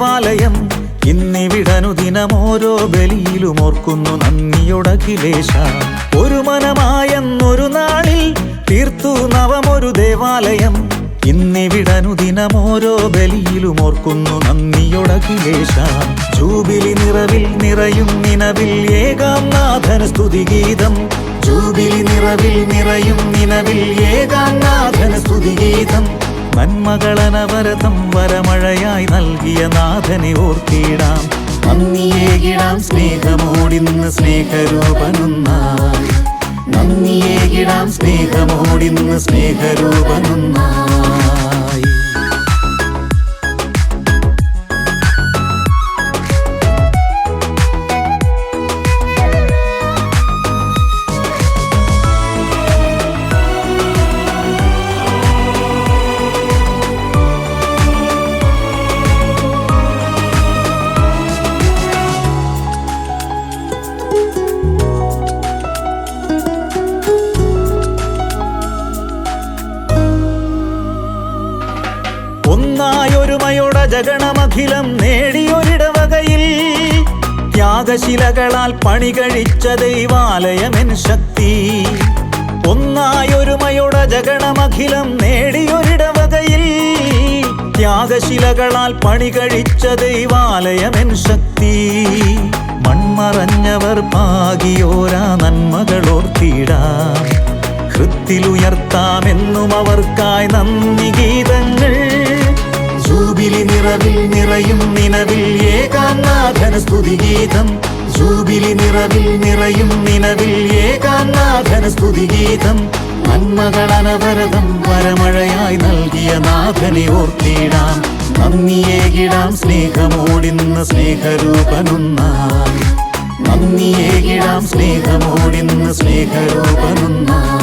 ദേവാലയം. ഇന്നിവിടനുദിനം ഓരോ ബലിയിലും ഓർക്കുന്നു നന്ദിയോടഖിലേശ. ഒരു മനമായെന്നൊരു നാളിൽ തീർത്തു നവമൊരു ദേവാലയം. ഇന്നിവിടനുദിനം ഓരോ ബലിയിലും ഓർക്കുന്നു നന്ദിയോടഖിലേശ. ജൂബിലി നിറവിൽ നിറയും നിനവിൽ ഏകാം നാഥന സ്തുതിഗീതം. ജൂബിലി നിറവിൽ നിറയും നിനവിൽ ഏകാം നാഥന സ്തുതിഗീതം. നന്മകളനവരതം വരമഴയായി നൽകിയ നാഥനെ ഓർത്തിടാം. നന്ദിയേകിടാം സ്നേഹമോടിന്ന് സ്നേഹരൂപനൊന്നായി. നന്ദിയേകിടാം സ്നേഹമോടിന്ന് സ്നേഹരൂപനൊന്നായി. ഒന്നായൊരുമയോടജഗണമഖിലം നേടിയൊരിടവകയിൽ ത്യാഗശിലകളാൽ പണി കഴിച്ച ദൈവാലയമെൻ ശക്തി. ഒന്നായൊരുമയോടജഗണമഖിലം നേടിയൊരിടവകയിൽ ത്യാഗശിലകളാൽ പണി കഴിച്ച ദൈവാലയമെൻ ശക്തി. മൺമറഞ്ഞവർ പാകിയോരാ നന്മകളോർത്തിടാം. ഹൃത്തിലുയർത്താമെന്നും അവർക്കായി നന്ദി ഗീതങ്ങൾ. ജൂബിലി നിറവിൽ നിറയും നിനവിൽ ഏകാം നാഥന സ്തുതിഗീതം. ജൂബിലി നിറവിൽ നിറയും നിനവിൽ ഏകാം നാഥന സ്തുതിഗീതം. നന്മകളനവരതം വരമഴയായി നൽകിയ നാഥനെ ഓർത്തിടാം. നന്ദിയേകിടാം സ്നേഹമോടിന്ന് സ്നേഹരൂപനൊന്നായി. നന്ദിയേകിടാം സ്നേഹമോടിന്ന് സ്നേഹരൂപനൊന്നായി.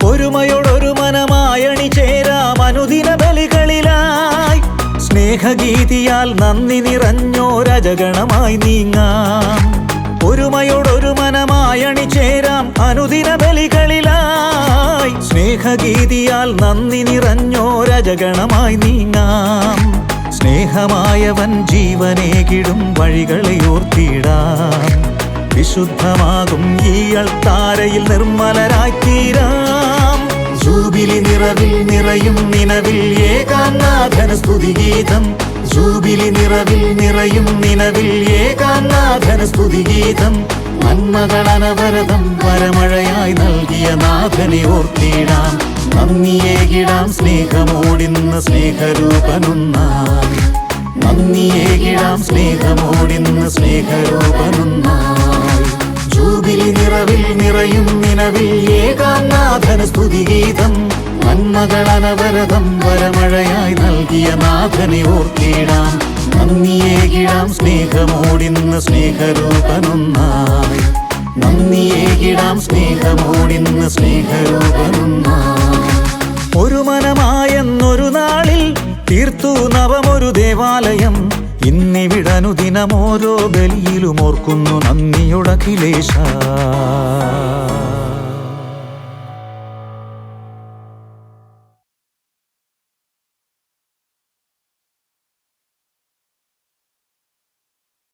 ഒരുമയോടൊരു മനമായണി ചേരാം അനുദിന ബലികളിലായി. സ്നേഹഗീതിയാൽ നന്ദി നിറഞ്ഞോരജഗണമായി നീങ്ങാം. ഒരുമയോടൊരു മനമായണി ചേരാം അനുദിന ബലികളിലായി. സ്നേഹഗീതിയാൽ നന്ദി നിറഞ്ഞോരജഗണമായി നീങ്ങാം. സ്നേഹമായവൻ ജീവനേകിടും വഴികളെ ഓർത്തിടാം. വിശുദ്ധമാകും ഈ അൾത്താരയിൽ നിർമ്മലരായി തീരാം. ജൂബിലി നിറവിൽ നിറയും നിനവിൽ ഏകാം നാഥന സ്തുതിഗീതം. ജൂബിലി നിറവിൽ നിറയും നിനവിൽ ഏകാം നാഥന സ്തുതിഗീതം. നന്മകളനവരതം വരമഴയായി നൽകിയ നാഥനെ ഓർത്തിടാം. നന്ദിയേകിടാം സ്നേഹമോടിന്ന് സ്നേഹരൂപനൊന്നായി. നന്ദിയേകിടാം സ്നേഹമോടിന്ന് സ്നേഹരൂപനൊന്നായി. ജൂബിലി നിറവിൽ നിറയും നിനവിൽ ഏകാം നാഥന സ്തുതിഗീതം. നന്മകളനവരതം വരമഴയായി നൽകിയ നാഥനെ ഓർത്തിടാം. നന്ദിയേകിടാം സ്നേഹമോടിന്ന് സ്നേഹരൂപനൊന്നായി. നന്ദിയേകിടാം സ്നേഹമോടിന്ന് സ്നേഹരൂപനൊന്നായി. ഒരു മനമായെന്നൊരു നാളിൽ തീർത്തു നവമൊരു ദേവാലയം. ഇന്നിവിടനുദിനം ഓരോ ബലിയിലും ഓർക്കുന്നു നന്ദിയോടഖിലേശ.